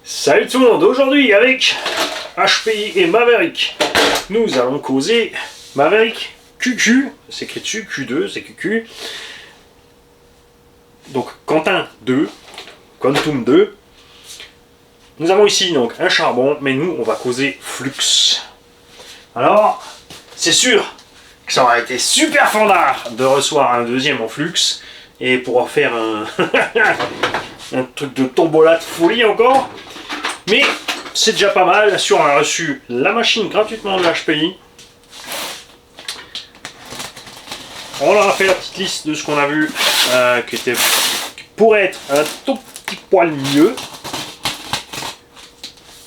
Salut tout le monde, aujourd'hui avec HPI et Maverick, nous allons causer Maverick QQ, c'est écrit dessus, Q2, c'est QQ. Donc Quentin 2, Quantum 2. Nous avons ici donc un charbon, mais nous on va causer Flux. Alors, c'est sûr que ça aurait été super fandard de recevoir un deuxième en Flux et pour faire un, un truc de tombola de folie encore. Mais c'est déjà pas mal. Bien sûr, on a reçu la machine gratuitement de l'HPI. On leur a fait la petite liste de ce qu'on a vu qui pourrait être un tout petit poil mieux.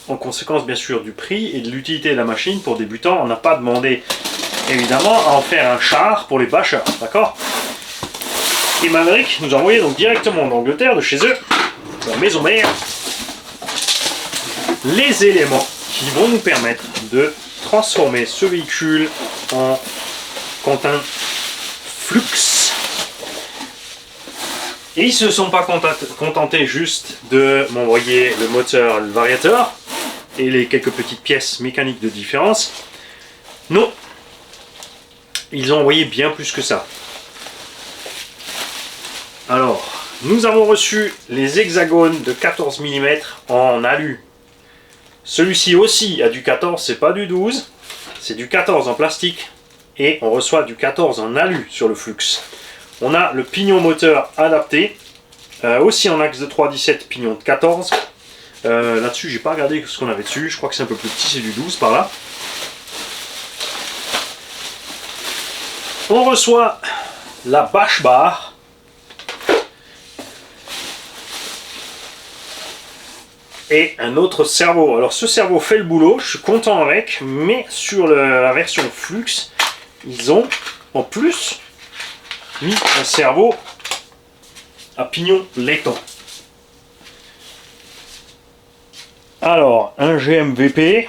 En conséquence, bien sûr, du prix et de l'utilité de la machine pour débutants. On n'a pas demandé, évidemment, à en faire un char pour les bâcheurs. D'accord? Et Maverick nous a envoyé donc directement en Angleterre, de chez eux, la maison mère, les éléments qui vont nous permettre de transformer ce véhicule en Quentin Flux. Et ils ne se sont pas contentés juste de m'envoyer le moteur, le variateur et les quelques petites pièces mécaniques de différence. Non, ils ont envoyé bien plus que ça. Alors, nous avons reçu les hexagones de 14 mm en alu. Celui-ci aussi a du 14, c'est pas du 12, c'est du 14 en plastique et on reçoit du 14 en alu sur le Flux. On a le pignon moteur adapté, aussi en axe de 3,17, pignon de 14. Là-dessus, j'ai pas regardé ce qu'on avait dessus, je crois que c'est un peu plus petit, c'est du 12 par là. On reçoit la bâche barre. Et un autre cerveau. Alors ce cerveau fait le boulot, je suis content avec, mais sur la version Flux, ils ont en plus mis un cerveau à pignon laiton. Alors, un GMVP.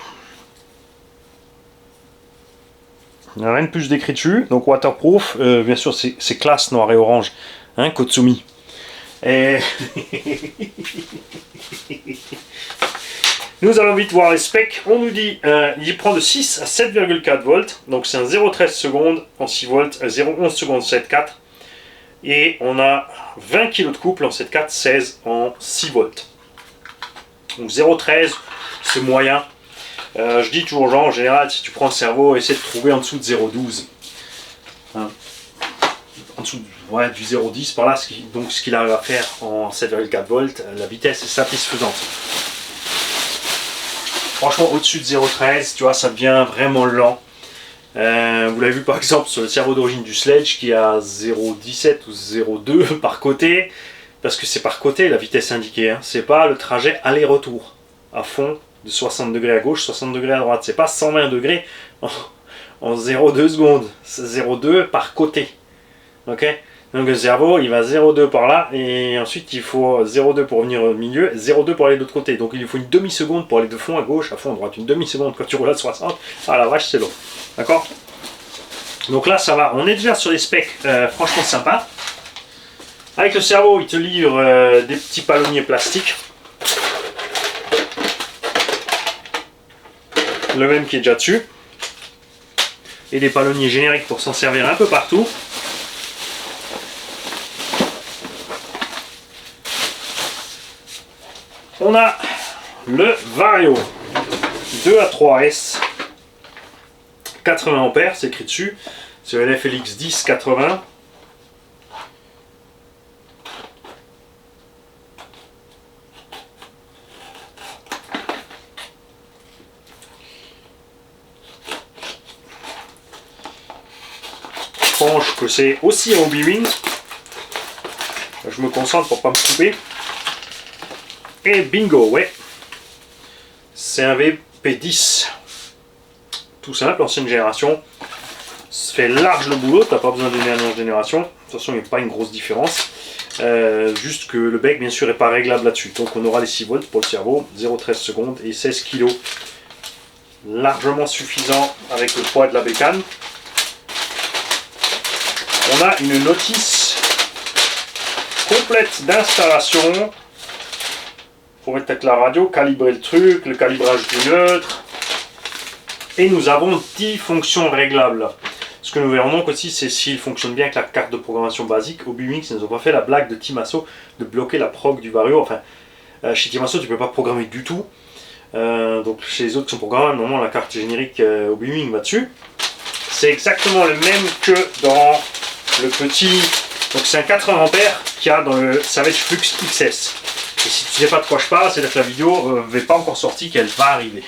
Il n'y a rien de plus d'écrit dessus, donc waterproof, bien sûr c'est classe noir et orange, hein, Kotsumi. Et nous allons vite voir les specs. On nous dit il prend de 6 à 7,4 volts. Donc c'est un 0,13 secondes en 6 volts, un 0,11 secondes 7,4. Et on a 20 kg de couple en 7,4, 16 en 6 volts. Donc 0,13 c'est moyen. Je dis toujours aux gens, en général, si tu prends un cerveau, essaie de trouver en dessous de 0,12. Hein. En dessous du 0,10 par là, donc ce qu'il arrive à faire en 7,4 volts, la vitesse est satisfaisante. Franchement, au-dessus de 0,13, tu vois, ça devient vraiment lent. Vous l'avez vu par exemple sur le cerveau d'origine du Sledge qui a 0,17 ou 0,2 par côté, parce que c'est par côté la vitesse indiquée, hein. C'est pas le trajet aller-retour à fond de 60 degrés à gauche, 60 degrés à droite. C'est pas 120 degrés en 0,2 secondes, c'est 0,2 par côté. Ok, donc le cerveau il va 0,2 par là et ensuite il faut 0,2 pour revenir au milieu, 0,2 pour aller de l'autre côté. Donc il faut une demi-seconde pour aller de fond à gauche, à fond à droite. Une demi-seconde quand tu roules à 60. Ah la vache, c'est long. D'accord? Donc là ça va, on est déjà sur des specs franchement sympas. Avec le cerveau il te livre des petits palonniers plastiques. Le même qui est déjà dessus. Et des palonniers génériques pour s'en servir un peu partout. On a le Vario 2 à 3S 80 ampères, c'est écrit dessus. C'est le LFLX 10 80. Je pense que c'est aussi en Hobby-Wing. Je me concentre pour pas me couper. Et bingo, ouais, c'est un VP10, tout simple, ancienne génération, ça fait large le boulot, t'as pas besoin d'une dernière génération, de toute façon il n'y a pas une grosse différence, juste que le bec bien sûr n'est pas réglable là-dessus, donc on aura les 6 volts pour le cerveau, 0,13 secondes et 16 kg, largement suffisant avec le poids de la bécane. On a une notice complète d'installation. pour mettre avec la radio, calibrer le truc, le calibrage du neutre. Et nous avons 10 fonctions réglables là. Ce que nous verrons donc aussi, c'est s'il fonctionne bien avec la carte de programmation basique. Obimix ne nous a pas fait la blague de Timasso de bloquer la prog du Vario. Enfin, chez Timasso, tu ne peux pas programmer du tout. Donc chez les autres qui sont programmés, normalement la carte générique Obimix va dessus. C'est exactement le même que dans le petit. Donc c'est un 80 ampères qu'il y a dans le Savage Flux XS. Et si tu ne sais pas de quoi je parle, c'est que la vidéo n'est pas encore sortie, qu'elle va arriver.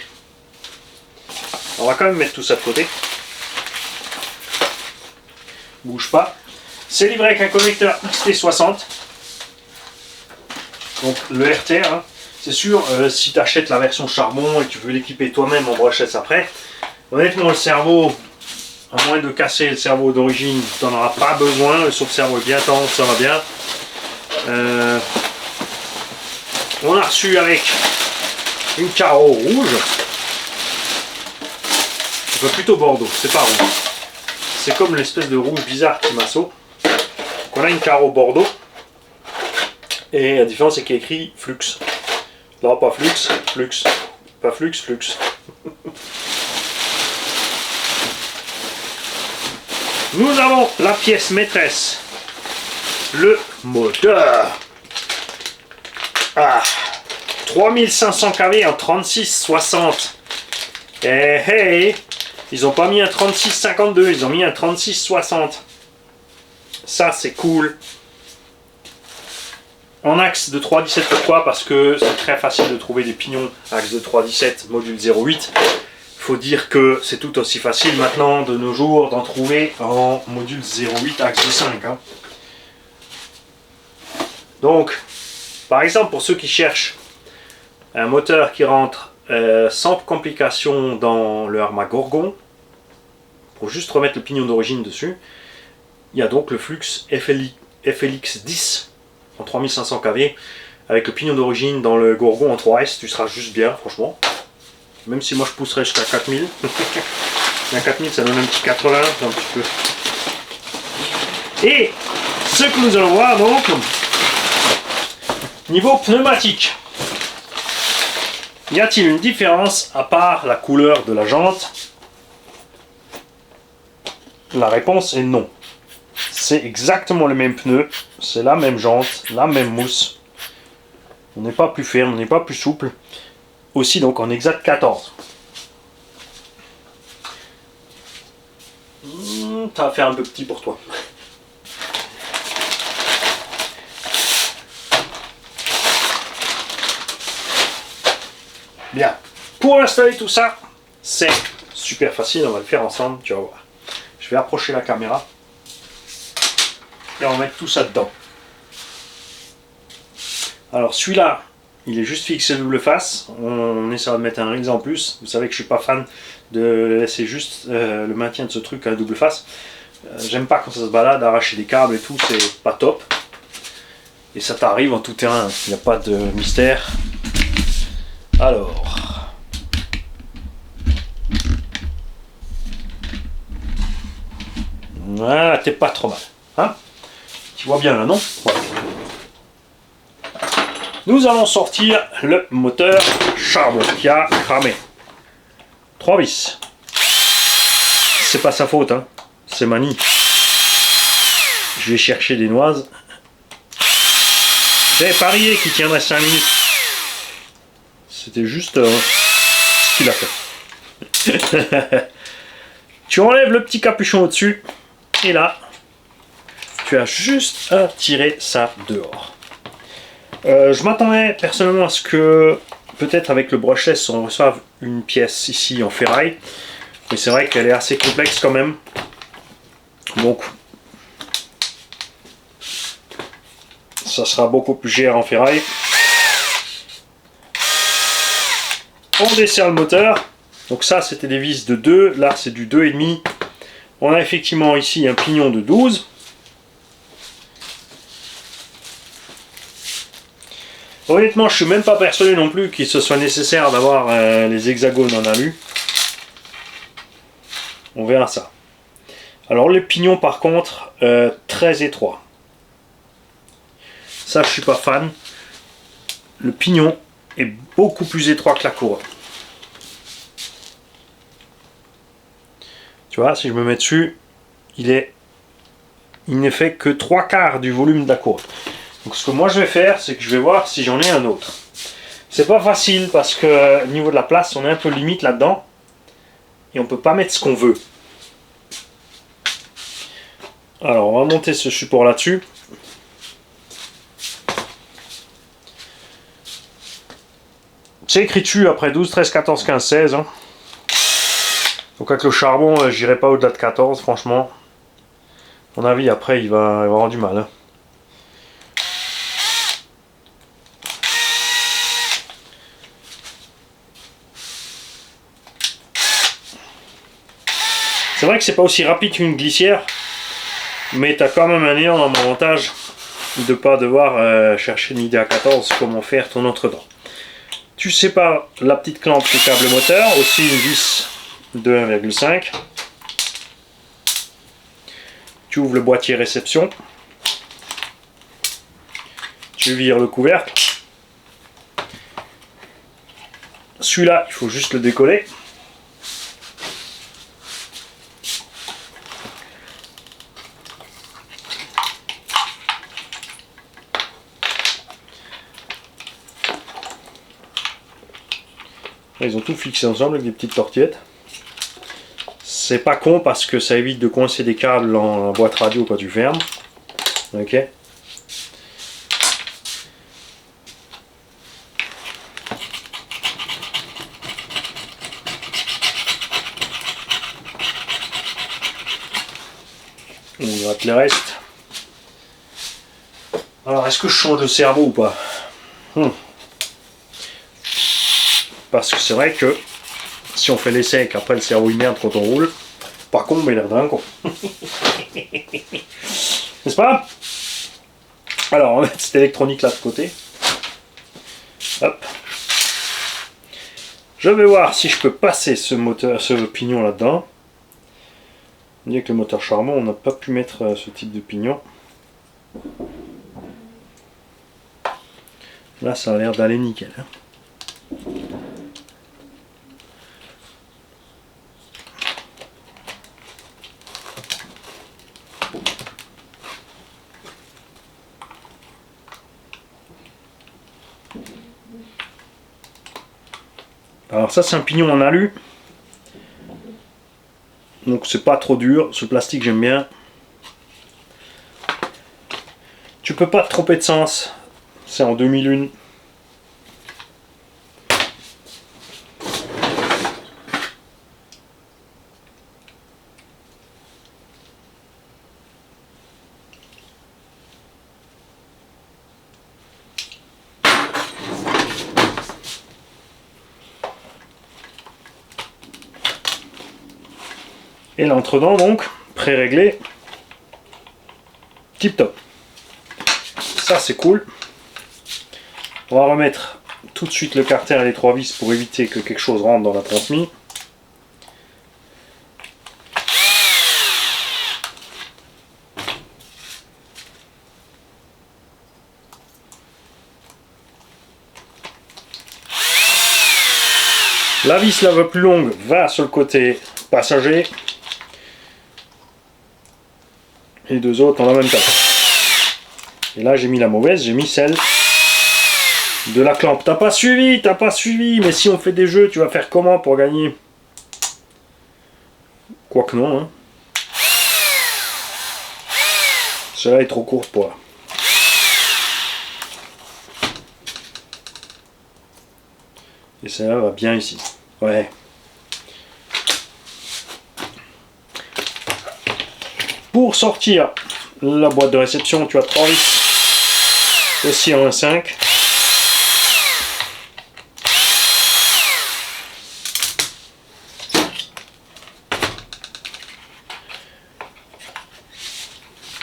On va quand même mettre tout ça de côté. Bouge pas. C'est livré avec un connecteur XT60. Donc le RTR, hein. C'est sûr, si tu achètes la version charbon et que tu veux l'équiper toi-même en brochette après, honnêtement le cerveau, à moins de casser le cerveau d'origine, tu n'en auras pas besoin. Le sauve-cerveau est bien tendre, ça va bien. On a reçu avec une carreau rouge. Enfin, plutôt bordeaux, c'est pas rouge. C'est comme l'espèce de rouge bizarre Timasso. Donc on a une carreau bordeaux. Et la différence c'est qu'il y a écrit Flux. Là, pas Flux, Flux. Pas Flux, Flux. Nous avons la pièce maîtresse. Le moteur. 3500 kV en 3660. Hey, ils n'ont pas mis un 3652, ils ont mis un 3660. Ça, c'est cool. En axe de 3.17, pourquoi? Parce que c'est très facile de trouver des pignons axe de 3.17, module 0.8. Faut dire que c'est tout aussi facile maintenant, de nos jours, d'en trouver en module 0.8 axe de 5. Hein. Donc, par exemple, pour ceux qui cherchent un moteur qui rentre sans complication dans le Arma Gorgon, pour juste remettre le pignon d'origine dessus, il y a donc le Flux FLX 10 en 3500 kV avec le pignon d'origine dans le Gorgon en 3S. Tu seras juste bien, franchement. Même si moi je pousserais jusqu'à 4000. À 4000, ça donne un petit 80, un petit peu. Et ce que nous allons voir donc, niveau pneumatique. Y a-t-il une différence à part la couleur de la jante? La réponse est non. C'est exactement le même pneu, c'est la même jante, la même mousse. On n'est pas plus ferme, on n'est pas plus souple. Aussi donc en exact 14. Ça va faire un peu petit pour toi. Bien. Pour installer tout ça, c'est super facile, on va le faire ensemble, tu vas voir. Je vais approcher la caméra. Et on va mettre tout ça dedans. Alors celui-là, il est juste fixé double face. On essaiera de mettre un release en plus. Vous savez que je suis pas fan de laisser juste le maintien de ce truc à la double face. J'aime pas quand ça se balade, arracher des câbles et tout, c'est pas top. Et ça t'arrive en tout terrain, il n'y a pas de mystère. Alors... Voilà, t'es pas trop mal. Hein? Tu vois bien là, non? Ouais. Nous allons sortir le moteur charbon qui a cramé. 3 vis. C'est pas sa faute, hein. C'est Mani. Je vais chercher des noises. J'avais parié qu'il tiendrait 5 minutes. C'était juste ce qu'il a fait. Tu enlèves le petit capuchon au-dessus. Et là, tu as juste à tirer ça dehors. Je m'attendais personnellement à ce que, peut-être avec le brushless, on reçoive une pièce ici en ferraille. Mais c'est vrai qu'elle est assez complexe quand même. Donc, ça sera beaucoup plus cher en ferraille. On desserre le moteur. Donc ça, c'était des vis de 2. Là, c'est du 2,5. On a effectivement ici un pignon de 12. Honnêtement, je suis même pas persuadé non plus qu'il se soit nécessaire d'avoir les hexagones en alu. On verra ça. Alors le pignon par contre, très étroit. Ça, je suis pas fan. Le pignon est beaucoup plus étroit que la courbe. Tu vois, si je me mets dessus, il ne fait que 3/4 du volume de la courbe. Donc ce que moi je vais faire, c'est que je vais voir si j'en ai un autre. C'est pas facile parce que au niveau de la place, on est un peu limite là-dedans. Et on peut pas mettre ce qu'on veut. Alors on va monter ce support là-dessus. C'est écrit dessus après 12, 13, 14, 15, 16. Hein. Donc avec le charbon, j'irai pas au-delà de 14, franchement. À mon avis, après, il va avoir du mal. Hein. C'est vrai que c'est pas aussi rapide qu'une glissière, mais tu as quand même un énorme avantage de ne pas devoir chercher une idée à 14 comment faire ton entre-dents. Tu sépares la petite clampe du câble moteur, aussi une vis de 1,5. Tu ouvres le boîtier réception. Tu vires le couvercle. Celui-là, il faut juste le décoller. Ils ont tout fixé ensemble avec des petites tortillettes. C'est pas con parce que ça évite de coincer des câbles en boîte radio quand tu fermes. Ok. On gratte le reste. Alors, est-ce que je change de cerveau ou pas? Parce que c'est vrai que si on fait l'essai et qu'après le cerveau il merde quand on roule, par contre, mais l'air d'un con. N'est-ce pas? Alors, on va mettre cette électronique là de côté. Hop. Je vais voir si je peux passer ce moteur, ce pignon là-dedans. On dit que le moteur charbon, on n'a pas pu mettre ce type de pignon. Là, ça a l'air d'aller nickel. Hein. Alors ça c'est un pignon en alu, donc c'est pas trop dur, ce plastique j'aime bien. Tu peux pas te tromper de sens, c'est en 2001. Et l'entre-dents donc, pré-réglé, tip top. Ça c'est cool. On va remettre tout de suite le carter et les 3 vis pour éviter que quelque chose rentre dans la transmise. La vis la plus longue va sur le côté passager. Et les deux autres en la même taille. Et là j'ai mis la mauvaise, j'ai mis celle de la clampe. T'as pas suivi, mais si on fait des jeux, tu vas faire comment pour gagner? Quoique non, hein. Celle-là est trop courte pour là. Et celle-là va bien ici. Ouais. Pour sortir la boîte de réception, tu as 3 vis aussi en 1,5.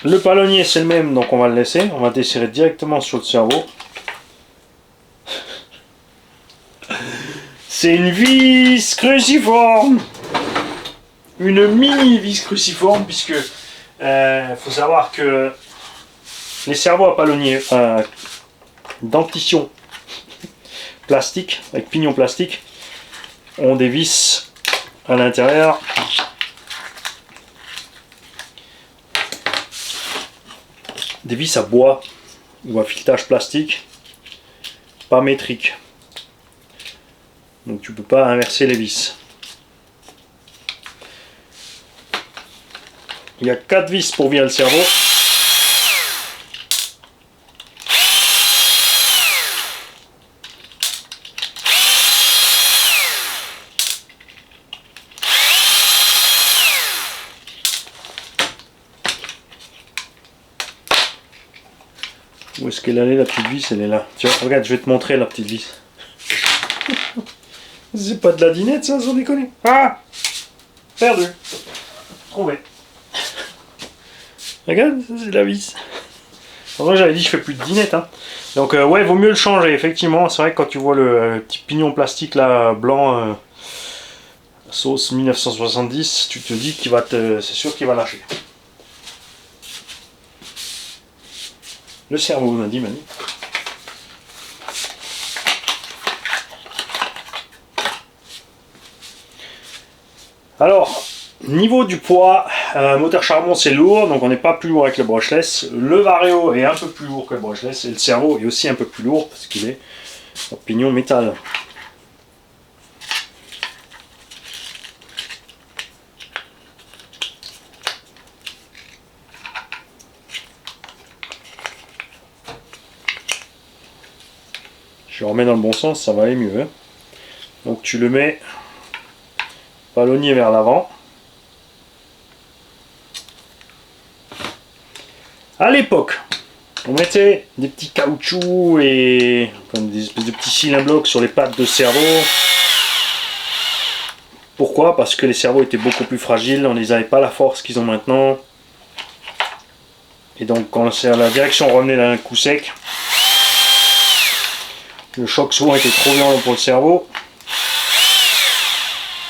Le palonnier c'est le même, donc on va le laisser. On va desserrer directement sur le cerveau. C'est une vis cruciforme. Une mini vis cruciforme, puisque faut savoir que les cerveaux à palonnier, dentition, plastique, avec pignon plastique, ont des vis à l'intérieur. Des vis à bois ou à filetage plastique, pas métrique. Donc tu peux pas inverser les vis. Il y a 4 vis pour virer le cerveau. Où est-ce qu'elle allait la petite vis? Elle est là. Tiens, regarde, je vais te montrer la petite vis. C'est pas de la dinette ça, sans déconner. Ah! Perdu. Trouvé. Regarde, ça c'est la vis. Moi j'avais dit je fais plus de dinette. Hein. Donc ouais, vaut mieux le changer, effectivement. C'est vrai que quand tu vois le petit pignon plastique là, blanc, sauce 1970, tu te dis qu'il va te. C'est sûr qu'il va lâcher. Le cerveau, on a dit, Manu. Alors, niveau du poids, moteur charbon c'est lourd, donc on n'est pas plus lourd avec le brushless. Le Vario est un peu plus lourd que le brushless, et le cerveau est aussi un peu plus lourd parce qu'il est en pignon métal. Je le remets dans le bon sens, ça va aller mieux. Hein. Donc tu le mets palonnier vers l'avant. À l'époque, on mettait des petits caoutchoucs et des espèces de petits cylindres blocs sur les pattes de cerveau. Pourquoi? Parce que les cerveaux étaient beaucoup plus fragiles, on les avait pas la force qu'ils ont maintenant. Et donc quand la direction revenait d'un coup sec, le choc souvent était trop violent pour le cerveau.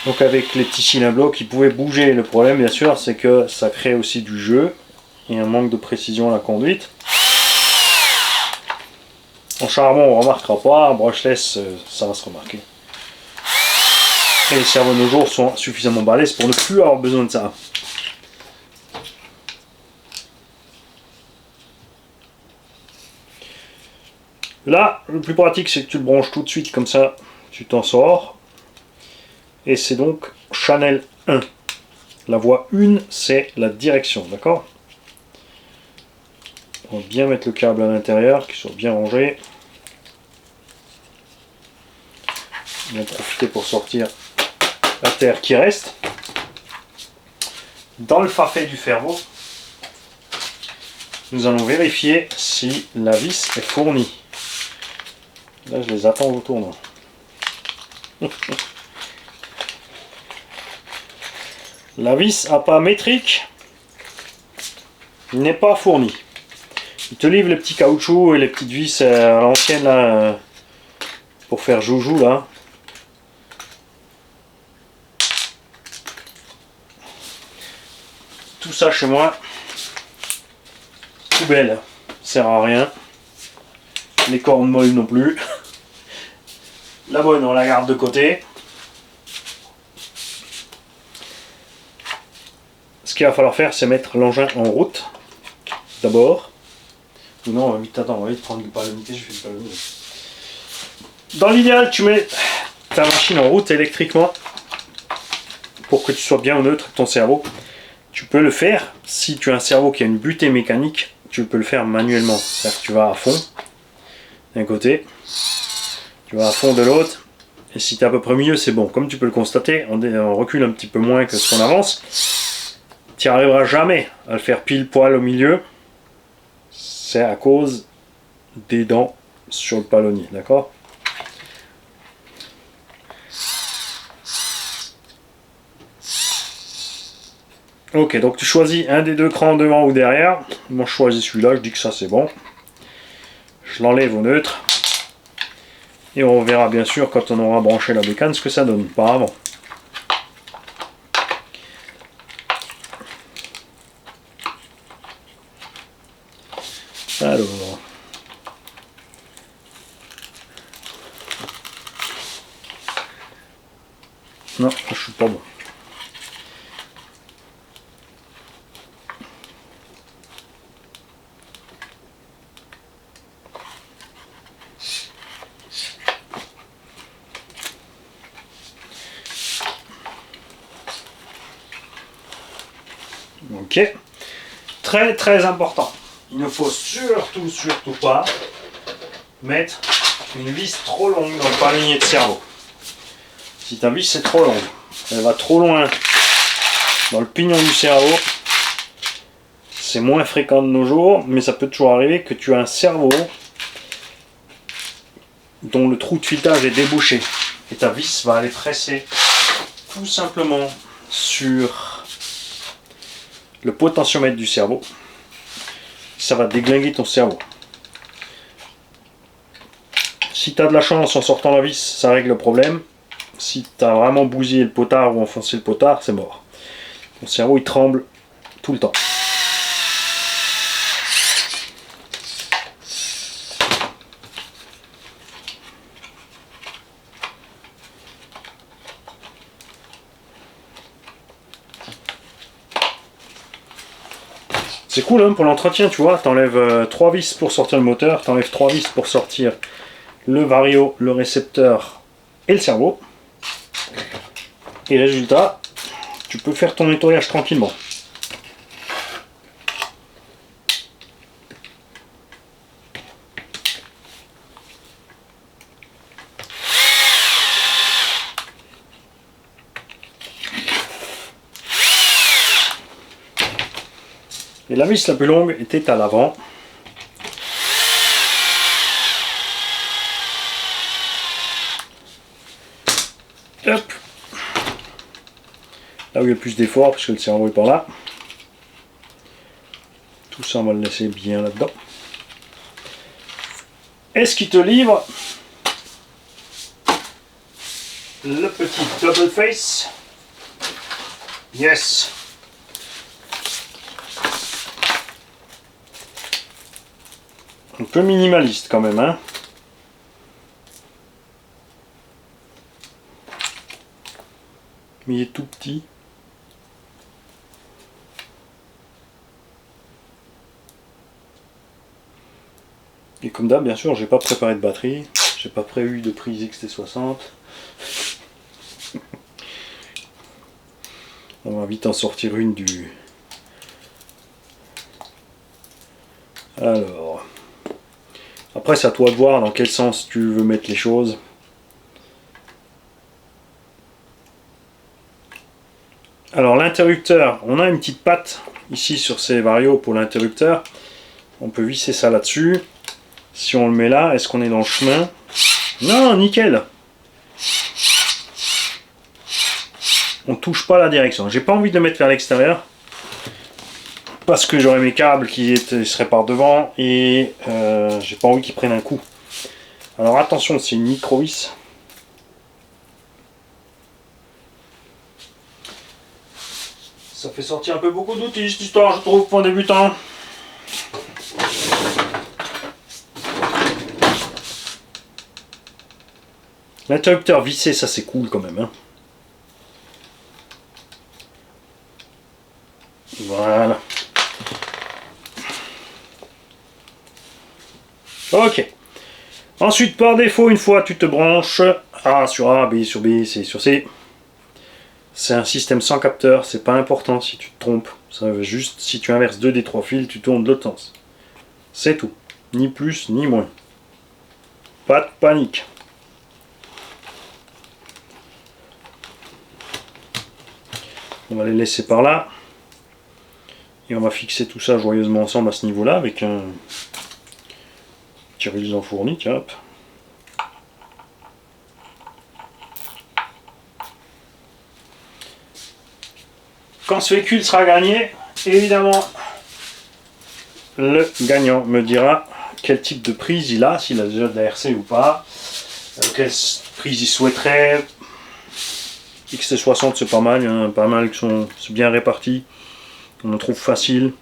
Donc avec les petits cylindres blocs, ils pouvaient bouger. Le problème bien sûr c'est que ça crée aussi du jeu et un manque de précision à la conduite. En charbon on ne remarquera pas, en brushless ça va se remarquer. Et les cerveaux de nos jours sont suffisamment balèzes pour ne plus avoir besoin de ça. Là, le plus pratique, c'est que tu le branches tout de suite, comme ça, tu t'en sors. Et c'est donc Channel 1. La voie 1, c'est la direction, d'accord? On va bien mettre le câble à l'intérieur, qu'il soit bien rangé. On va profiter pour sortir la terre qui reste. Dans le fafet du ferveau, nous allons vérifier si la vis est fournie. Là, je les attends au tournant. La vis à pas métrique n'est pas fournie. Il te livre les petits caoutchoucs et les petites vis à l'ancienne là, pour faire joujou là. Tout ça chez moi, poubelle, sert à rien. Les cordes molles non plus. La bonne, on la garde de côté. Ce qu'il va falloir faire, c'est mettre l'engin en route. D'abord. Non, on va vite attendre, on va vite prendre du palonité, je fais du palonnier. Dans l'idéal, tu mets ta machine en route électriquement pour que tu sois bien au neutre de ton cerveau. Tu peux le faire si tu as un cerveau qui a une butée mécanique, tu peux le faire manuellement. C'est-à-dire que tu vas à fond d'un côté, tu vas à fond de l'autre, et si tu es à peu près au milieu, c'est bon. Comme tu peux le constater, on recule un petit peu moins que ce qu'on avance. Tu n'y arriveras jamais à le faire pile poil au milieu. C'est à cause des dents sur le palonnier, d'accord? Ok, donc tu choisis un des deux crans devant ou derrière. Moi je choisis celui-là, je dis que ça c'est bon. Je l'enlève au neutre. Et on verra bien sûr quand on aura branché la bécane ce que ça donne, pas avant. Alors. Non, je suis pas bon. Ok. Très très important. Il ne faut surtout pas mettre une vis trop longue dans le palinier de cerveau. Si ta vis est trop longue, elle va trop loin dans le pignon du cerveau. C'est moins fréquent de nos jours, mais ça peut toujours arriver que tu as un cerveau dont le trou de filetage est débouché. Et ta vis va aller presser tout simplement sur le potentiomètre du cerveau. Ça va déglinguer ton cerveau. Si tu as de la chance en sortant la vis, ça règle le problème. Si tu as vraiment bousillé le potard ou enfoncé le potard, c'est mort. Ton cerveau il tremble tout le temps. C'est cool hein, pour l'entretien, tu vois, t'enlèves 3 vis pour sortir le moteur, t'enlèves 3 vis pour sortir le vario, le récepteur et le cerveau. Et résultat, tu peux faire ton nettoyage tranquillement. Et la vis la plus longue était à l'avant. Hop. Là où il y a le plus d'effort, parce que le cerveau est par là. Tout ça, on va le laisser bien là-dedans. Est-ce qu'il te livre le petit double face? Yes. Un peu minimaliste quand même, hein. Mais il est tout petit. Et comme d'hab, bien sûr, j'ai pas préparé de batterie, j'ai pas prévu de prise XT60. On va vite en sortir une du... Alors... Après, c'est à toi de voir dans quel sens tu veux mettre les choses. Alors l'interrupteur, on a une petite patte ici sur ces varios pour l'interrupteur. On peut visser ça là-dessus. Si on le met là, est-ce qu'on est dans le chemin? Non, nickel. On touche pas la direction. J'ai pas envie de le mettre vers l'extérieur. Parce que j'aurais mes câbles qui seraient par devant et j'ai pas envie qu'ils prennent un coup. Alors attention, c'est une micro vis. Ça fait sortir un peu beaucoup d'outils cette histoire, je trouve, pour un débutant. L'interrupteur vissé, ça c'est cool quand même. Hein. Voilà. Ok. Ensuite, par défaut, une fois tu te branches A sur A, B sur B, C sur C. C'est un système sans capteur, c'est pas important si tu te trompes. Ça veut juste, si tu inverses 2 des 3 fils, tu tournes de l'autre sens. C'est tout. Ni plus, ni moins. Pas de panique. On va les laisser par là. Et on va fixer tout ça joyeusement ensemble à ce niveau-là avec un petit ruban fourni. Tiens, hop. Quand ce véhicule sera gagné, évidemment, le gagnant me dira quel type de prise il a, s'il a déjà de la RC ou pas, quelle prise il souhaiterait. XT60 c'est pas mal, il y en a pas mal qui sont bien répartis, on en trouve facile.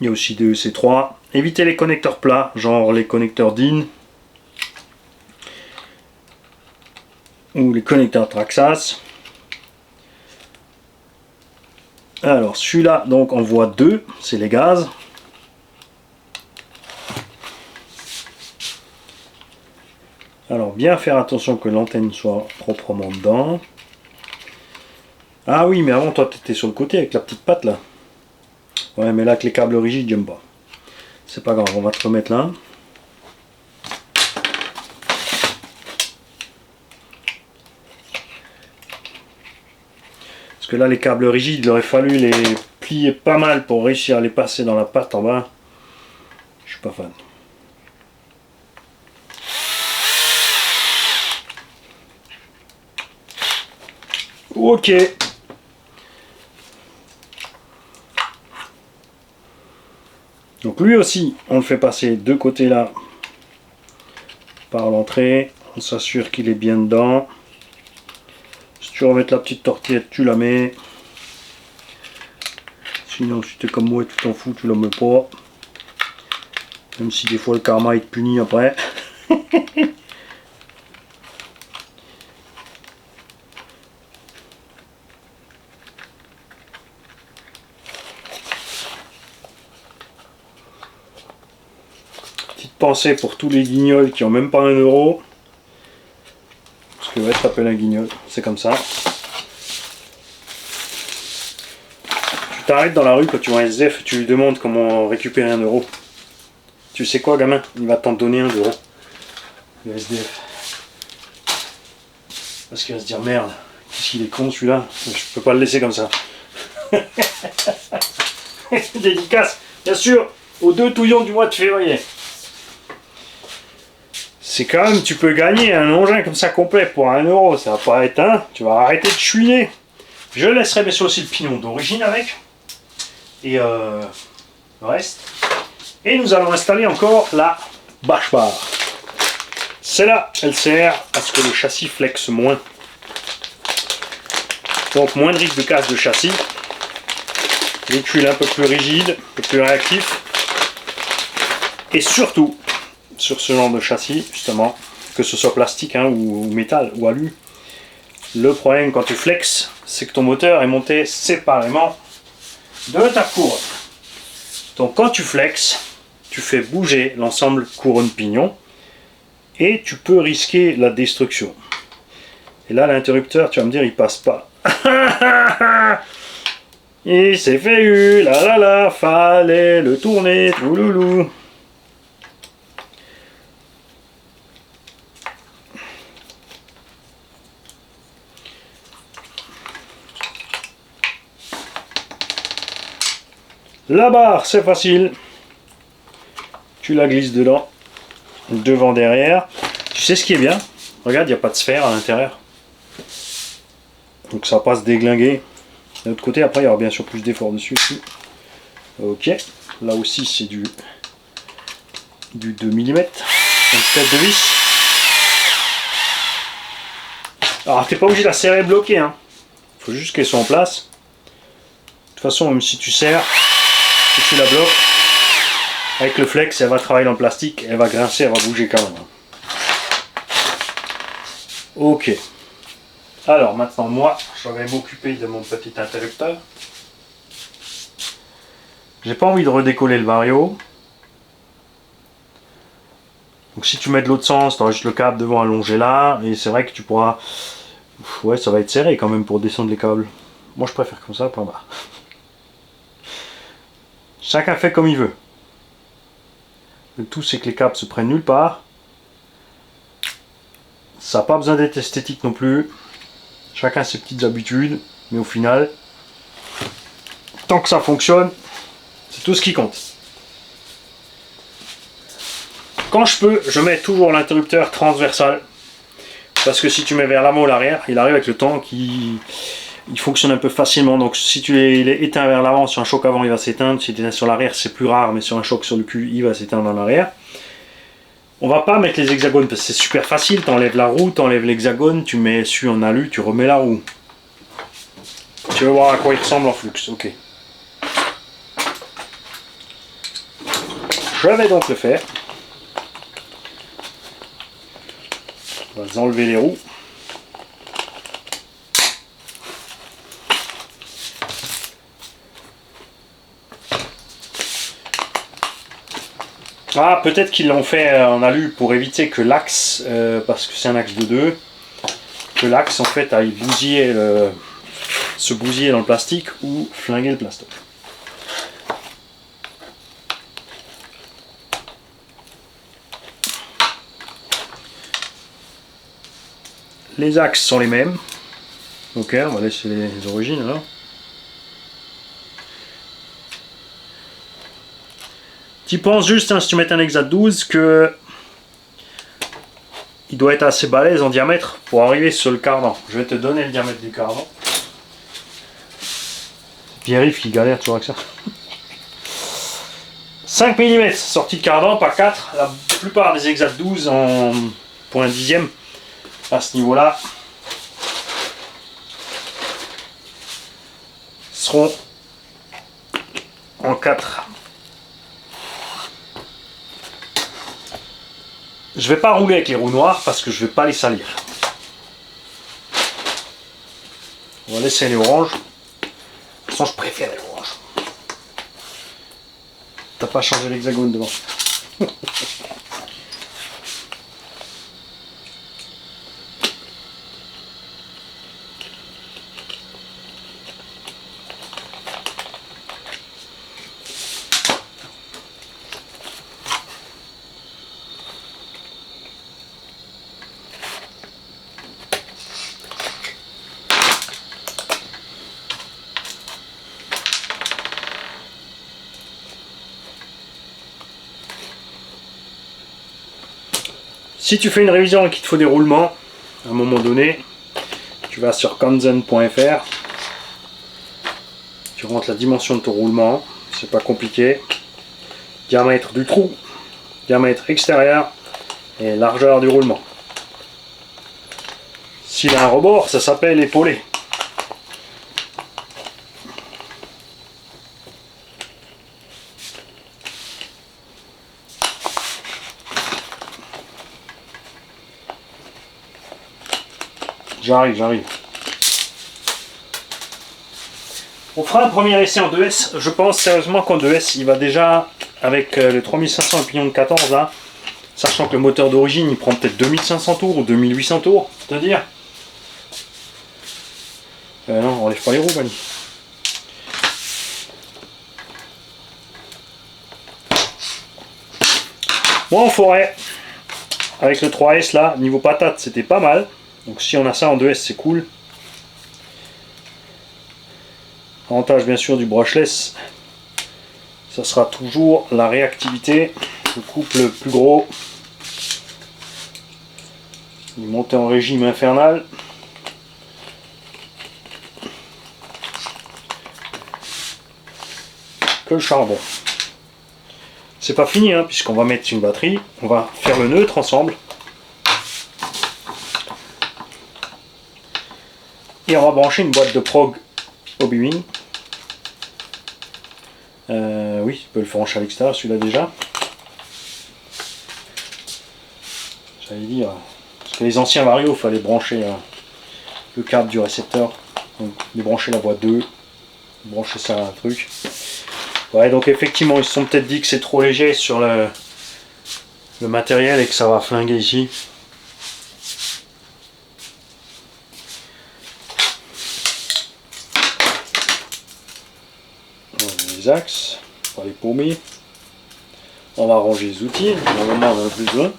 Il y a aussi des EC3. Évitez les connecteurs plats, genre les connecteurs DIN. ou les connecteurs Traxxas. Alors celui-là, donc on voit deux, c'est les gaz. Alors bien faire attention que l'antenne soit proprement dedans. Ah oui, mais avant toi tu étais sur le côté avec la petite patte là. Ouais, mais là avec les câbles rigides j'aime pas. C'est pas grave, on va te remettre là. Parce que là les câbles rigides, il aurait fallu les plier pas mal pour réussir à les passer dans la patte en bas. Je suis pas fan. Ok. Donc lui aussi, on le fait passer de côté là par l'entrée. On s'assure qu'il est bien dedans. Si tu veux mettre la petite tortillette, tu la mets. Sinon, si t'es comme moi et tu t'en fous, tu la mets pas. Même si des fois le karma il te punit après. Petite pensée pour tous les guignols qui ont même pas 1 euro. Parce que ouais, ça s'appelle un guignol, c'est comme ça. Tu t'arrêtes dans la rue quand tu vois un SDF et tu lui demandes comment récupérer 1 euro. Tu sais quoi, gamin? Il va t'en donner 1 euro. Le SDF. Parce qu'il va se dire merde, qu'est-ce qu'il est con celui-là, je peux pas le laisser comme ça. Dédicace, bien sûr, aux 2 touillons du mois de février. C'est quand même, tu peux gagner un engin comme ça complet pour 1 euro, ça va pas être un, tu vas arrêter de chouiner. Je laisserai bien sûr aussi le pignon d'origine avec. Et le reste. Et nous allons installer encore la bâche barre. Celle-là, elle sert à ce que le châssis flexe moins. Donc moins de risque de casse de châssis. Véhicule un peu plus rigide, un peu plus réactif. Et surtout, sur ce genre de châssis, justement, que ce soit plastique hein, ou métal ou alu, le problème quand tu flexes, c'est que ton moteur est monté séparément de ta couronne. Donc quand tu flexes, tu fais bouger l'ensemble couronne-pignon et tu peux risquer la destruction. Et là l'interrupteur, tu vas me dire, il passe pas. Il s'est fait eu, là là là, fallait le tourner, tout loulou. La barre, c'est facile. Tu la glisses dedans, devant, derrière. Tu sais ce qui est bien? Regarde, il n'y a pas de sphère à l'intérieur. Donc ça va pas se déglinguer. De l'autre côté, après, il y aura bien sûr plus d'effort dessus aussi. Ok. Là aussi, c'est du 2 mm. Une tête de vis. Alors, t'es pas obligé de la serrer bloquée. Hein. Faut juste qu'elle soit en place. De toute façon, même si tu serres, si tu la bloques, avec le flex, elle va travailler dans le plastique, elle va grincer, elle va bouger quand même. Ok. Alors maintenant, moi, je vais m'occuper de mon petit interrupteur. J'ai pas envie de redécoller le vario. Donc si tu mets de l'autre sens, tu auras juste le câble devant allongé là, et c'est vrai que tu pourras... Ouais, ça va être serré quand même pour descendre les câbles. Moi je préfère comme ça, point barre. Chacun fait comme il veut. Le tout c'est que les câbles se prennent nulle part. Ça n'a pas besoin d'être esthétique non plus. Chacun ses petites habitudes. Mais au final, tant que ça fonctionne, c'est tout ce qui compte. Quand je peux, je mets toujours l'interrupteur transversal. Parce que si tu mets vers l'avant ou l'arrière, il arrive avec le temps qu'il fonctionne un peu facilement. Donc si tu l'es éteint vers l'avant, sur un choc avant, il va s'éteindre. Si tu es sur l'arrière, c'est plus rare, mais sur un choc sur le cul, il va s'éteindre en arrière. On va pas mettre les hexagones parce que c'est super facile. Tu enlèves la roue, tu enlèves l'hexagone, tu mets celui en alu, tu remets la roue. Tu veux voir à quoi il ressemble en flux. Ok. Je vais donc le faire. On va enlever les roues. Ah, peut-être qu'ils l'ont fait en alu pour éviter que l'axe, parce que c'est un axe de 2, que l'axe en fait aille bousiller se bousiller dans le plastique ou flinguer le plastoc. Les axes sont les mêmes. Ok, on va laisser les origines alors. Tu penses juste, hein, si tu mets un Exa 12, que il doit être assez balèze en diamètre pour arriver sur le cardan. Je vais te donner le diamètre du cardan. Pierre-Yves qui galère toujours avec ça. 5 mm sortie de cardan, pas 4. La plupart des Exa 12 en point dixième à ce niveau-là seront en 4. Je vais pas rouler avec les roues noires parce que je vais pas les salir. On va laisser les oranges. De toute façon, je préfère les oranges. T'as pas changé l'hexagone devant. Si tu fais une révision et qu'il te faut des roulements, à un moment donné, tu vas sur kanzen.fr, tu rentres la dimension de ton roulement, c'est pas compliqué, diamètre du trou, diamètre extérieur et largeur du roulement. S'il a un rebord, ça s'appelle épaulé. J'arrive. On fera un premier essai en 2S. Je pense sérieusement qu'en 2S, il va déjà, avec le 3500 et pignon de 14 là, sachant que le moteur d'origine, il prend peut-être 2500 tours ou 2800 tours, c'est-à-dire. Non, on enlève pas les roues, Bali. Moi en forêt, avec le 3S là, niveau patate, c'était pas mal. Donc si on a ça en 2S, c'est cool. Avantage bien sûr du brushless, ça sera toujours la réactivité. Le couple plus gros. Il est monté en régime infernal. Que le charbon. C'est pas fini, hein, puisqu'on va mettre une batterie. On va faire le neutre ensemble. Et on va brancher une boîte de prog Obi-Wan. Oui, tu peux le brancher à l'extérieur, celui-là déjà. J'allais dire, parce que les anciens Vario, il fallait brancher le câble du récepteur. Donc, débrancher la boîte 2, brancher ça à un truc. Ouais, donc effectivement, ils se sont peut-être dit que c'est trop léger sur le matériel et que ça va flinguer ici. Les axes, on va les paumer. On va ranger les outils, normalement on en a plus besoin.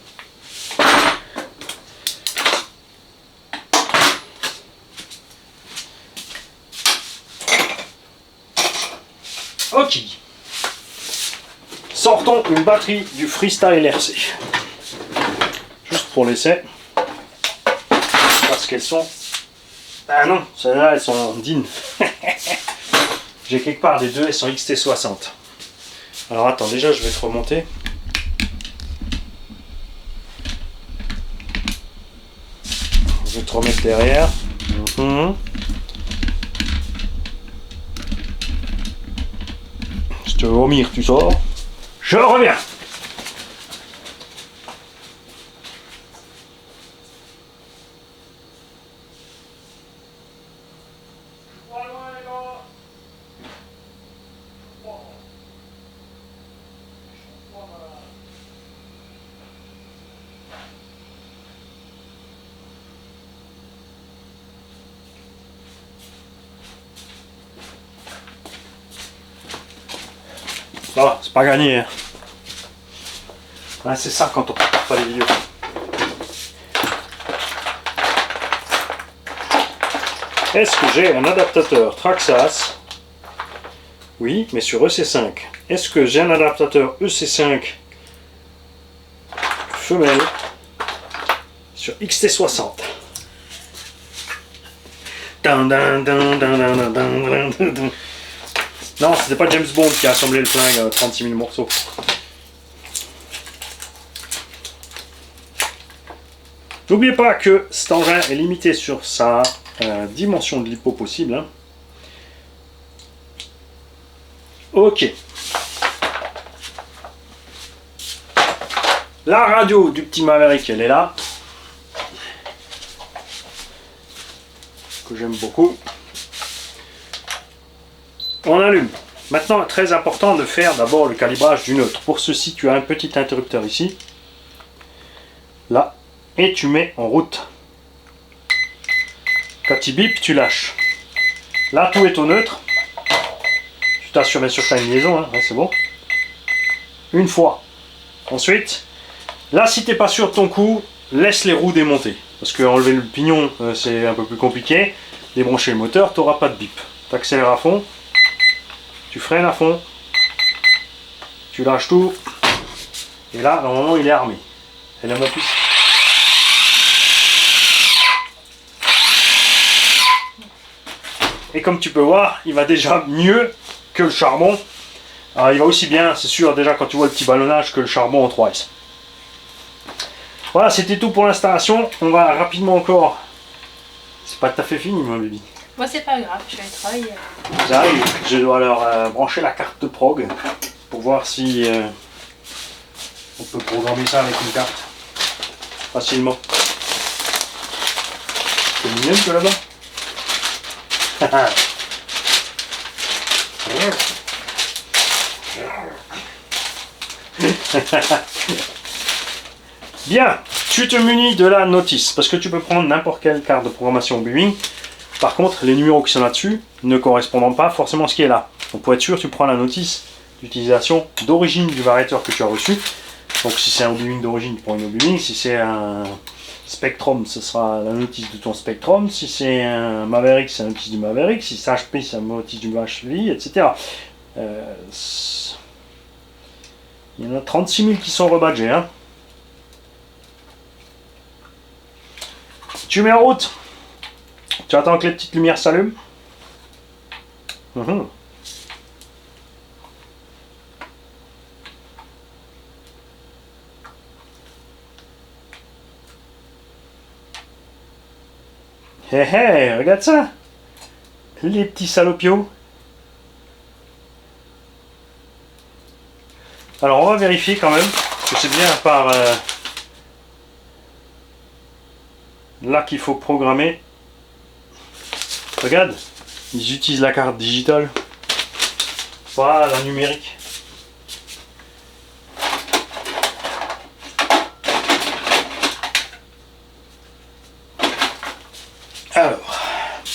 Ok. Sortons une batterie du Freestyle RC. Juste pour l'essai. Parce qu'elles sont... Ah non, celles-là elles sont dignes. J'ai quelque part des deux, elles sont XT60. Alors attends, déjà je vais te remonter. Je vais te remettre derrière. Je te vomir, tu sors. Je reviens. Oh, c'est pas gagné. Hein. Ouais, c'est ça quand on prépare pas les vidéos. Est-ce que j'ai un adaptateur Traxxas? Oui, mais sur EC5. Est-ce que j'ai un adaptateur EC5 femelle sur XT60? Non, c'était pas James Bond qui a assemblé le flingue à 36 000 morceaux. N'oubliez pas que cet engin est limité sur sa dimension de lipo possible. Hein. Ok. La radio du petit Maverick, elle est là. Que j'aime beaucoup. On allume. Maintenant, très important de faire d'abord le calibrage du neutre. Pour ceci, tu as un petit interrupteur ici. Là. Et tu mets en route. Quand il bip, tu lâches. Là, tout est au neutre. Tu t'assures bien sûr que tu as une liaison, hein. Ouais, c'est bon. Une fois. Ensuite, là, si tu n'es pas sûr de ton coup, laisse les roues démonter. Parce que enlever le pignon, c'est un peu plus compliqué. Débrancher le moteur, tu n'auras pas de bip. Tu accélères à fond. Tu freines à fond. Tu lâches tout. Et là, normalement, il est armé. Et la motrice. Et comme tu peux voir, il va déjà mieux que le charbon. Alors, il va aussi bien, c'est sûr, déjà quand tu vois le petit ballonnage, que le charbon en 3S. Voilà, c'était tout pour l'installation. On va rapidement encore. C'est pas tout à fait fini, mon baby. Moi, c'est pas grave, je vais travailler. J'arrive, je dois leur brancher la carte de prog pour voir si on peut programmer ça avec une carte facilement. C'est mignon que là-bas. Bien, tu te munis de la notice parce que tu peux prendre n'importe quelle carte de programmation Boeing. Par contre, les numéros qui sont là-dessus ne correspondent pas forcément à ce qui est là. Donc pour être sûr, tu prends la notice d'utilisation d'origine du variateur que tu as reçu. Donc si c'est un Obi-Wan d'origine, tu prends une Obi-Wan. Si c'est un Spectrum, ce sera la notice de ton Spectrum. Si c'est un Maverick, c'est la notice du Maverick. Si c'est HP, c'est la notice du HP, etc. Il y en a 36 000 qui sont rebadgés. Hein. Tu mets en route. Tu attends que les petites lumières s'allument. Hé hé, regarde ça. Les petits salopios. Alors on va vérifier quand même que c'est bien par là qu'il faut programmer. Regarde, ils utilisent la carte digitale, pas la numérique. Alors,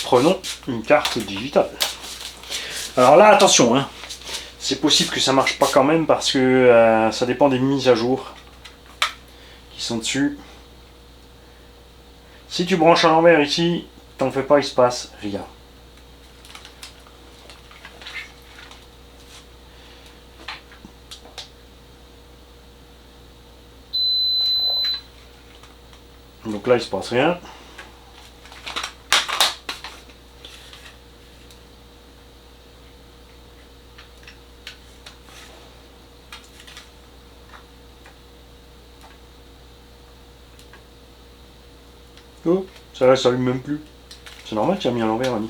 prenons une carte digitale. Alors là, attention, hein, c'est possible que ça marche pas quand même parce que ça dépend des mises à jour qui sont dessus. Si tu branches à l'envers ici, t'en fais pas, il se passe rien. Donc là, il se passe rien. Oh, ça là, ça s'allume même plus. C'est normal, tu as mis à l'envers, Annie.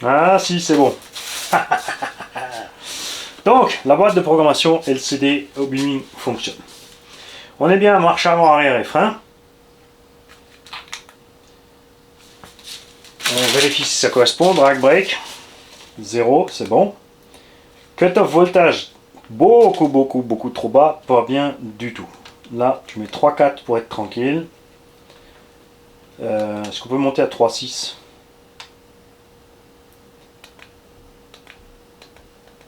Ah si, c'est bon. Donc, la boîte de programmation LCD Obi-Wan fonctionne. On est bien à marche avant, arrière et frein. On vérifie si ça correspond. Drag brake. 0, c'est bon. Cut-off voltage. Beaucoup trop bas. Pas bien du tout. Là, tu mets 3,4 pour être tranquille. Est-ce qu'on peut monter à 3,6?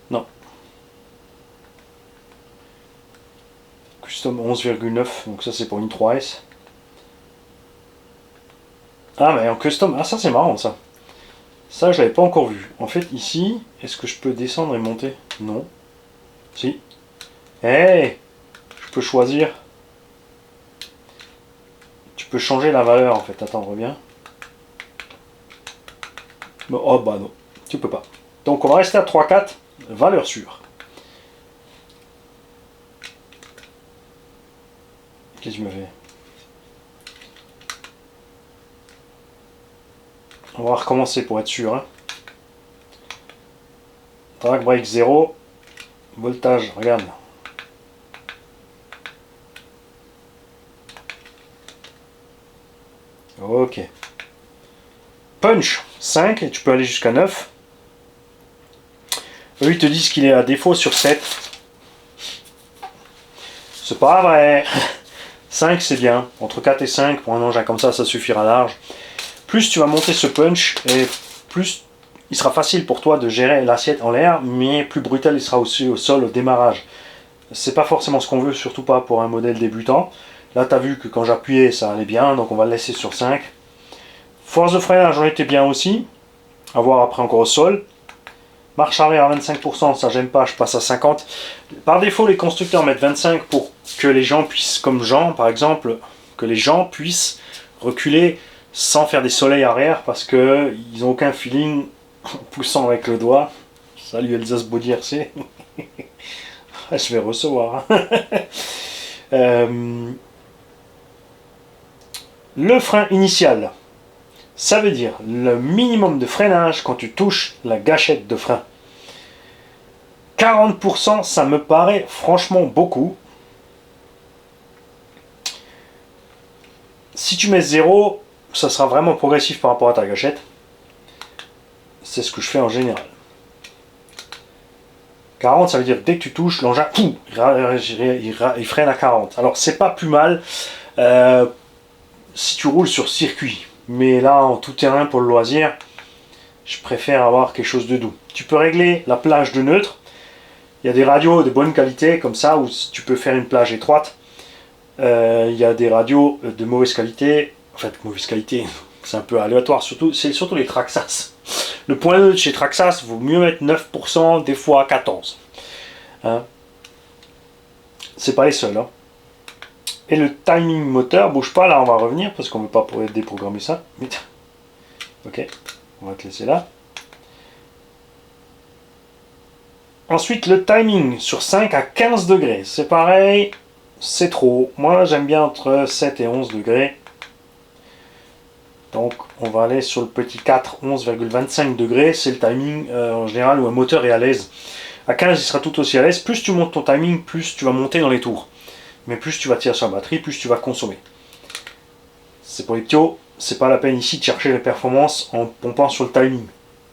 Non. Custom 11,9, donc ça c'est pour une 3S. Ah mais en custom, ah ça c'est marrant ça. Ça je l'avais pas encore vu. En fait ici, est-ce que je peux descendre et monter? Non. Si. Hey, je peux choisir. Tu peux changer la valeur en fait. Attends, reviens. Oh bah non, tu peux pas. Donc on va rester à 3,4, valeur sûre. Qu'est-ce que je me fais? On va recommencer pour être sûr. Hein. Drag break 0. Voltage, regarde. Ok. Punch 5 et tu peux aller jusqu'à 9. Eux ils te disent qu'il est à défaut sur 7. C'est pas vrai. 5 c'est bien. Entre 4 et 5 pour un engin comme ça suffira large. Plus tu vas monter ce punch et plus il sera facile pour toi de gérer l'assiette en l'air, mais plus brutal il sera aussi au sol au démarrage. C'est pas forcément ce qu'on veut, surtout pas pour un modèle débutant. Là tu as vu que quand j'appuyais ça allait bien, donc on va le laisser sur 5. Force de freinage en était bien aussi. À voir après encore au sol. Marche arrière à 25%, ça j'aime pas, je passe à 50. Par défaut les constructeurs mettent 25 pour que les gens puissent, comme Jean par exemple, que les gens puissent reculer sans faire des soleils arrière parce qu'ils n'ont aucun feeling en poussant avec le doigt. Salut Elsace Body RC. Je vais recevoir. Le frein initial. Ça veut dire le minimum de freinage quand tu touches la gâchette de frein. 40%, ça me paraît franchement beaucoup. Si tu mets 0, ça sera vraiment progressif par rapport à ta gâchette. C'est ce que je fais en général. 40, ça veut dire dès que tu touches, l'engin, il freine à 40. Alors c'est pas plus mal si tu roules sur circuit. Mais là, en tout terrain pour le loisir, je préfère avoir quelque chose de doux. Tu peux régler la plage de neutre. Il y a des radios de bonne qualité comme ça, où tu peux faire une plage étroite. Il y a des radios de mauvaise qualité. En fait, mauvaise qualité, c'est un peu aléatoire. C'est surtout les Traxxas. Le point neutre chez Traxxas, vaut mieux mettre 9%, des fois 14%. Hein, c'est pas les seuls. Hein. Et le timing moteur, bouge pas, là on va revenir parce qu'on ne veut pas pouvoir déprogrammer ça. Ok, on va te laisser là. Ensuite le timing sur 5 à 15 degrés, c'est pareil, c'est trop. Moi j'aime bien entre 7 et 11 degrés. Donc on va aller sur le petit 4, 11,25 degrés, c'est le timing en général où un moteur est à l'aise. À 15 il sera tout aussi à l'aise, plus tu montes ton timing, plus tu vas monter dans les tours. Mais plus tu vas tirer sur la batterie, plus tu vas consommer. C'est pour les ptios, c'est pas la peine ici de chercher les performances en pompant sur le timing.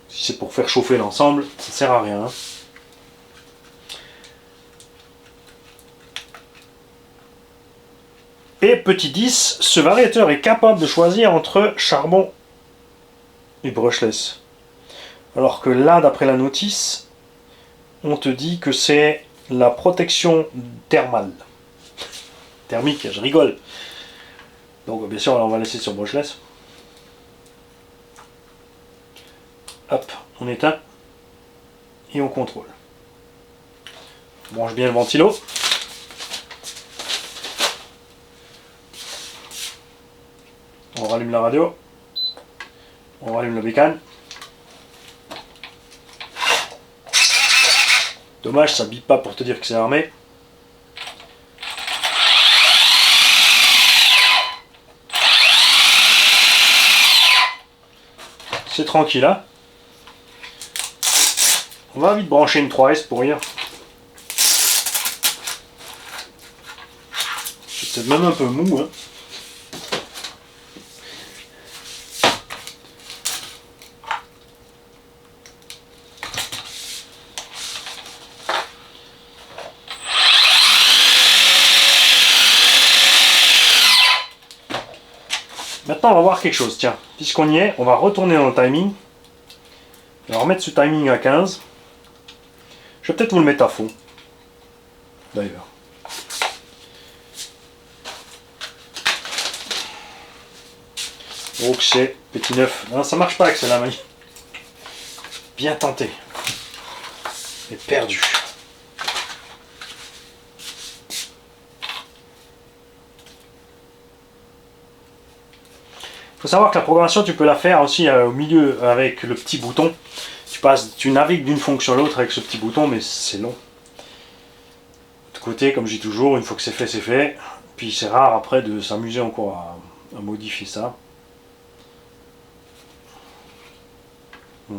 Si c'est pour faire chauffer l'ensemble, ça sert à rien. Et petit 10, ce variateur est capable de choisir entre charbon et brushless. Alors que là, d'après la notice, on te dit que c'est la protection thermale. Thermique, je rigole. Donc bien sûr, on va laisser sur brushless. Hop, on éteint et on contrôle. On branche bien le ventilo. On rallume la radio. On rallume le bécane. Dommage, ça bip pas pour te dire que c'est armé. C'est tranquille là. On va vite brancher une 3S pour rien. C'est peut-être même un peu mou. Hein. maintenant, on va voir quelque chose. Tiens, puisqu'on y est, on va retourner dans le timing. On va remettre ce timing à 15. Je vais peut-être vous le mettre à fond. D'ailleurs. Donc c'est petit 9. Non, ça marche pas avec celle-là, Maï. Bien tenté. Mais perdu. Il faut savoir que la programmation, tu peux la faire aussi au milieu avec le petit bouton. Tu navigues d'une fonction à l'autre avec ce petit bouton, mais c'est long. De côté, comme je dis toujours, une fois que c'est fait, c'est fait. Puis c'est rare après de s'amuser encore à modifier ça. J'ai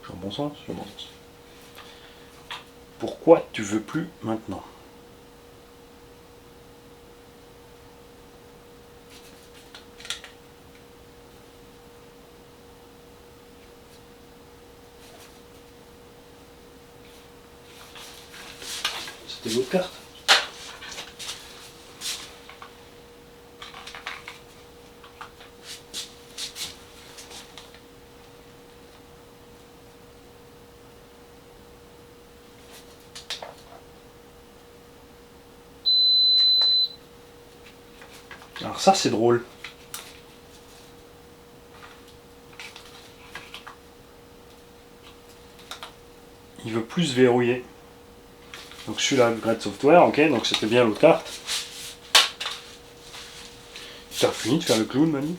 un bon sens, j'ai un bon sens. Pourquoi tu veux plus maintenant? C'était l'autre carte. Alors ça c'est drôle. Il veut plus verrouiller. Donc celui-là, Upgrade Software, ok, donc c'était bien l'autre carte. Tu as fini de faire le clown, Manu?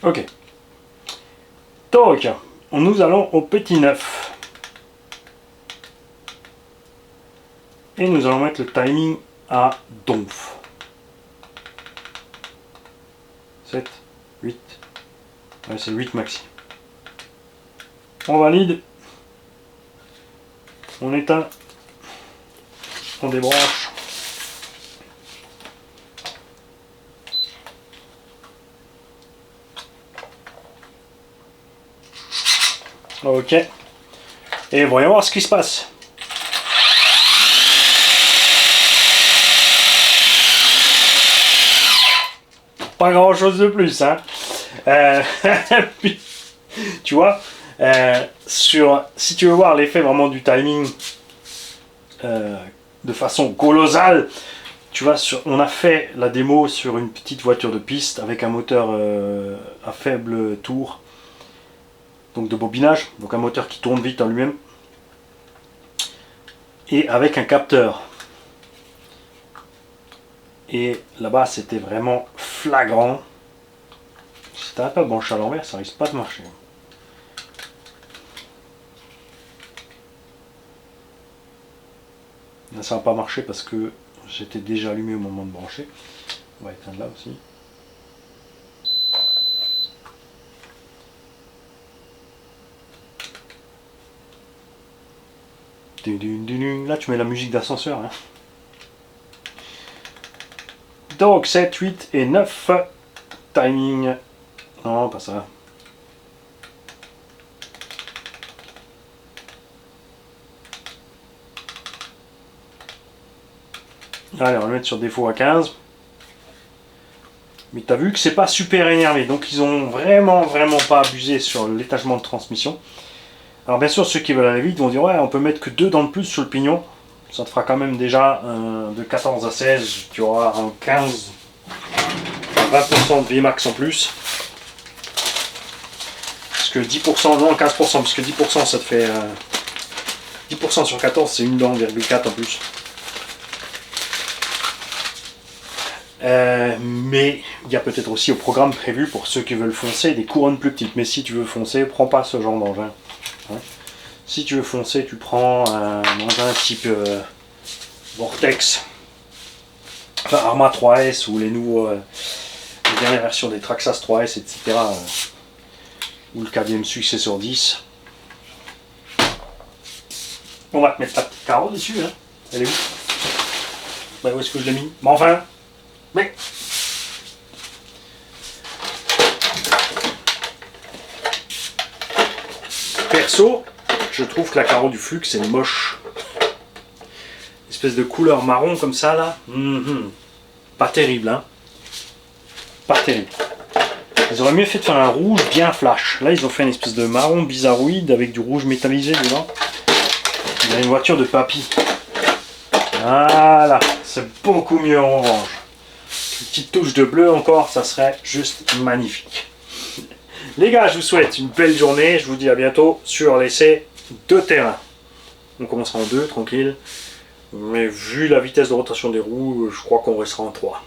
Ok. Donc, nous allons au petit 9. Et nous allons mettre le timing à donf. 7, 8. Ouais, c'est 8 maxi. On valide. On éteint. On débranche. Ok. Et voyons voir ce qui se passe. Pas grand chose de plus, hein. Puis, tu vois, si tu veux voir l'effet vraiment du timing de façon colossale, tu vois, on a fait la démo sur une petite voiture de piste avec un moteur à faible tour. Donc de bobinage, donc un moteur qui tourne vite en lui-même, et avec un capteur. Et là-bas, c'était vraiment flagrant. Si tu n'arrêtes pas de brancher à l'envers, ça risque pas de marcher. Là, ça va pas marcher parce que j'étais déjà allumé au moment de brancher. On va éteindre là aussi. Là, tu mets la musique d'ascenseur. Hein. Donc, 7, 8 et 9. Timing. Non, pas ça. Allez, on va le mettre sur défaut à 15. Mais tu as vu que c'est pas super énervé. Donc, ils ont vraiment pas abusé sur l'étagement de transmission. Alors bien sûr, ceux qui veulent aller vite vont dire ouais, on peut mettre que 2 dents de plus sur le pignon. Ça te fera quand même déjà de 14 à 16, tu auras un 15, 20% de Vmax en plus. Parce que 10%, non 15%, parce que 10% ça te fait 10% sur 14, c'est une dent, 4 en plus. Mais il y a peut-être aussi au programme prévu pour ceux qui veulent foncer des couronnes plus petites. Mais si tu veux foncer, prends pas ce genre d'engin. Hein. Si tu veux foncer, tu prends un engin type Vortex, enfin Arma 3S ou les les dernières versions des Traxxas 3S, etc. Où le KVM suisse est sur 10. On va te mettre la petite carreau dessus. Hein. Elle est où? Où est-ce que je l'ai mis? Mais enfin. Mais. Perso, je trouve que la carreau du Flux c'est moche. Espèce de couleur marron comme ça là. Pas terrible, hein. Pas terrible. Ils auraient mieux fait de faire un rouge bien flash. Là ils ont fait une espèce de marron bizarroïde avec du rouge métallisé dedans. Il y a une voiture de papy. Voilà, c'est beaucoup mieux en orange. Une petite touche de bleu encore, ça serait juste magnifique. Les gars, je vous souhaite une belle journée. Je vous dis à bientôt sur l'essai de terrain. On commencera en 2, tranquille. Mais vu la vitesse de rotation des roues, je crois qu'on restera en 3.